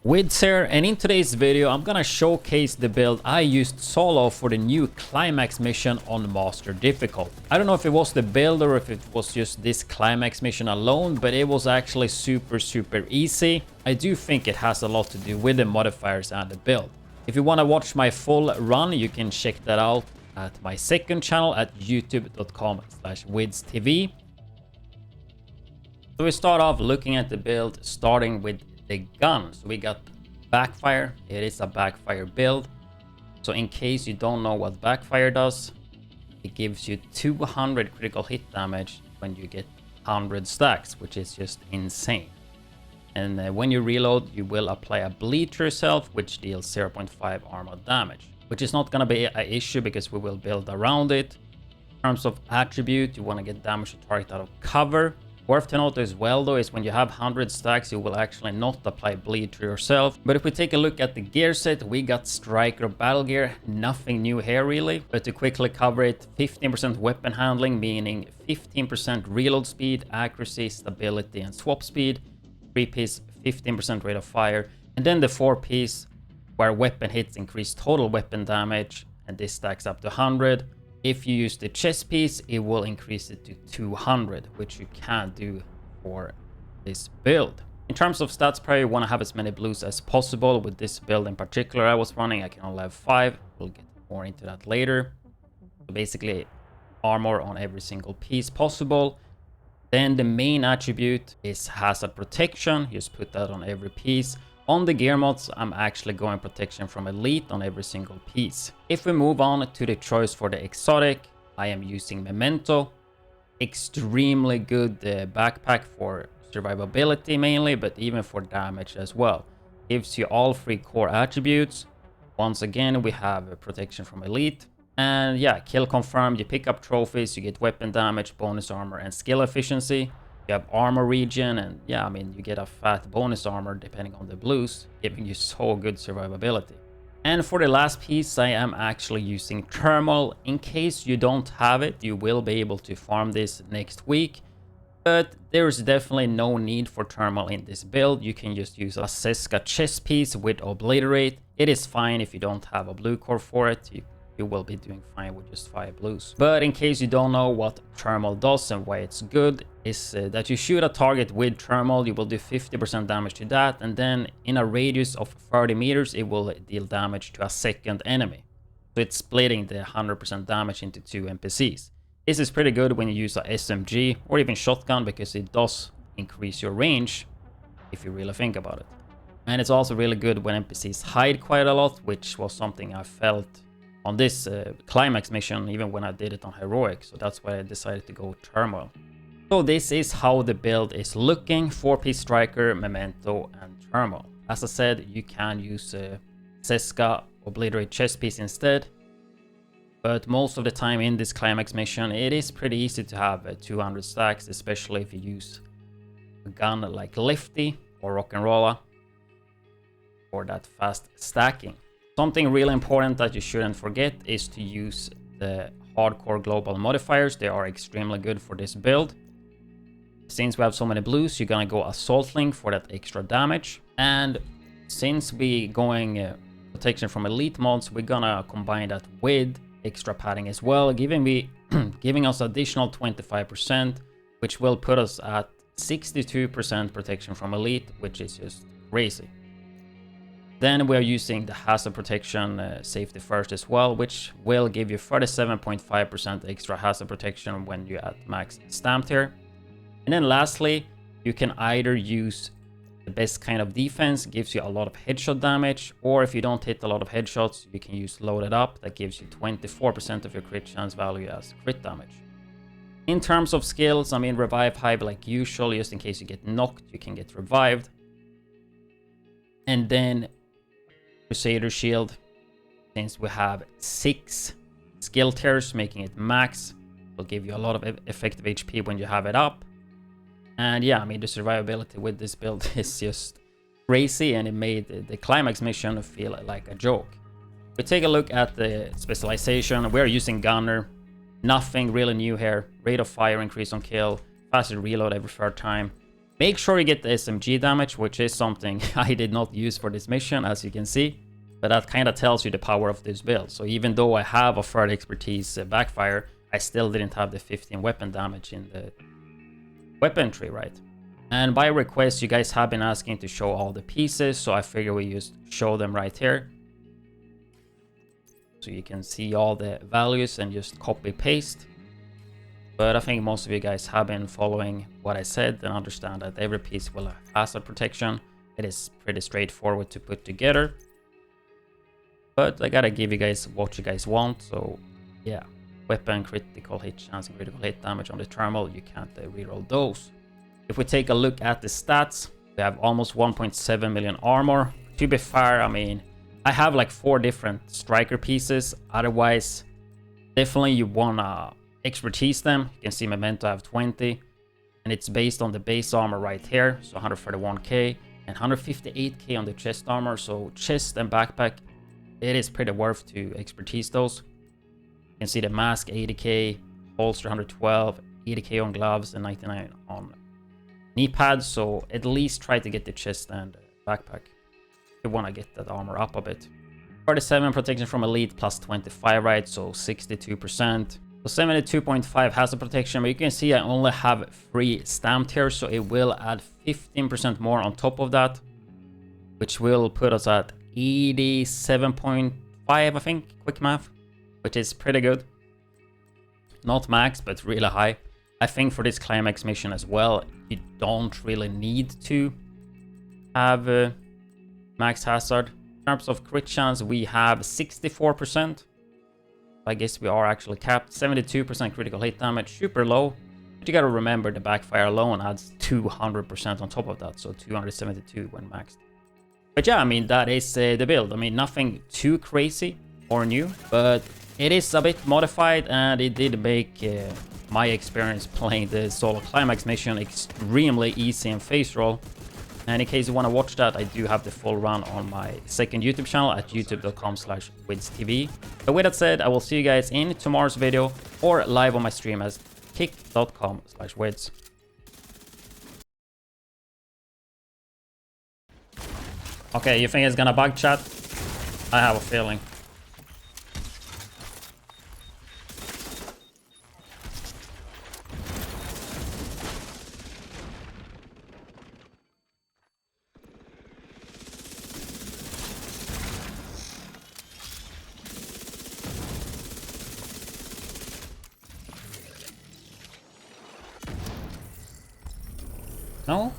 Widdz here, and in today's video I'm gonna showcase the build I used solo for the new Climax mission on Master difficult. I don't know if it was the build or if it was just this Climax mission alone, but it was actually super easy. I do think it has a lot to do with the modifiers and the build. If you want to watch my full run, you can check that out at my second channel at youtube.com/widdz.tv. So we start off looking at the build, starting with the gun. So we got Backfire. It is a Backfire build. So in case you don't know what Backfire does, it gives you 200 critical hit damage when you get 100 stacks, which is just insane. And when you reload, you will apply a bleed to yourself, which deals 0.5 armor damage, which is not going to be an issue because we will build around it. In terms of attribute, you want to get damage to target out of cover. Worth to note as well though is when you have 100 stacks, you will actually not apply bleed to yourself. But if we take a look at the gear set, we got striker battle gear, nothing new here really. But to quickly cover it, 15% weapon handling, meaning 15% reload speed, accuracy, stability and swap speed. 3-piece, 15% rate of fire. And then the 4-piece where weapon hits increase total weapon damage, and this stacks up to 100. If you use the chest piece, it will increase it to 200, which you can't do for this build. In terms of stats prior, you want to have as many blues as possible. With this build in particular I was running, I can only have 5. We'll get more into that later. So basically, armor on every single piece possible. Then the main attribute is hazard protection. Just put that on every piece. On the gear mods, I'm actually going protection from elite on every single piece. If we move on to the choice for the exotic, I am using Memento. Extremely good backpack for survivability mainly, but even for damage as well. Gives you all 3 core attributes. Once again, we have protection from elite. And yeah, kill confirmed, you pick up trophies, you get weapon damage, bonus armor and skill efficiency. You have armor regen, and yeah, I mean, you get a fat bonus armor depending on the blues, giving you so good survivability. And for the last piece, I am actually using thermal. In case you don't have it, you will be able to farm this next week. But there's definitely no need for thermal in this build. You can just use a Seska chest piece with obliterate. It is fine if you don't have a blue core for it. You will be doing fine with just 5 blues. But in case you don't know what thermal does and why it's good, is that you shoot a target with thermal, you will do 50% damage to that, and then in a radius of 30 meters, it will deal damage to a second enemy. So it's splitting the 100% damage into 2 NPCs. This is pretty good when you use a SMG or even shotgun, because it does increase your range if you really think about it. And it's also really good when NPCs hide quite a lot, which was something I felt on this Climax mission, even when I did it on Heroic, so that's why I decided to go Turmoil. So this is how the build is looking: 4-piece striker, Memento, and Turmoil. As I said, you can use Seska obliterate chest piece instead, but most of the time in this Climax mission, it is pretty easy to have 200 stacks, especially if you use a gun like Lefty or Rock'n'Rolla for that fast stacking. Something really important that you shouldn't forget is to use the hardcore global modifiers. They are extremely good for this build. Since we have so many blues, you're gonna go Assault Link for that extra damage. And since we going protection from elite mods, we're gonna combine that with extra padding as well, giving us additional 25%, which will put us at 62% protection from elite, which is just crazy. Then we are using the hazard protection safety first as well, which will give you 37.5% extra hazard protection when you're at max stamped here. And then lastly, you can either use the best kind of defense, gives you a lot of headshot damage, or if you don't hit a lot of headshots, you can use loaded up, that gives you 24% of your crit chance value as crit damage. In terms of skills, I mean, revive hive like usual, just in case you get knocked, you can get revived. And then Crusader Shield, since we have 6 skill tiers, making it max, will give you a lot of effective HP when you have it up. And yeah, I mean, the survivability with this build is just crazy, and it made the Climax mission feel like a joke. We take a look at the specialization. We're using Gunner. Nothing really new here. Rate of fire increase on kill, faster reload every third time. Make sure you get the SMG damage, which is something I did not use for this mission, as you can see. But that kind of tells you the power of this build. So even though I have a third expertise Backfire, I still didn't have the 15 weapon damage in the weapon tree, right? And by request, you guys have been asking to show all the pieces, so I figure we just show them right here. So you can see all the values and just copy paste. But I think most of you guys have been following what I said and understand that every piece will have hazard protection. It is pretty straightforward to put together. But I gotta give you guys what you guys want, so yeah. Weapon, critical hit chance, and critical hit damage on the thermal, you can't reroll those. If we take a look at the stats, we have almost 1.7 million armor. To be fair, I mean, I have like 4 different striker pieces. Otherwise, definitely you wanna expertise them. You can see Memento I have 20, and it's based on the base armor right here, so 131k and 158k on the chest armor. So chest and backpack, it is pretty worth to expertise those. You can see the mask 80k, holster 112, 80k on gloves, and 99 on knee pads. So at least try to get the chest and backpack. You want to get that armor up a bit. 37 protection from elite plus 25, right? So 62%. So 72.5 hazard protection, but you can see I only have 3 stamped here, so it will add 15% more on top of that, which will put us at 87.5, I think, quick math, which is pretty good. Not max, but really high. I think for this climax mission as well, you don't really need to have max hazard. In terms of crit chance, we have 64%. I guess we are actually capped. 72% critical hit damage, super low. But you gotta remember the backfire alone adds 200% on top of that, so 272 when maxed. But yeah, I mean, that is the build. I mean, nothing too crazy or new, but it is a bit modified, and it did make my experience playing the solo climax mission extremely easy and face roll. And in case you want to watch that, I do have the full run on my second YouTube channel at youtube.com/widdz. But with that said, I will see you guys in tomorrow's video or live on my stream as kick.com/widdz. Okay, you think it's gonna bug, chat? I have a feeling. No?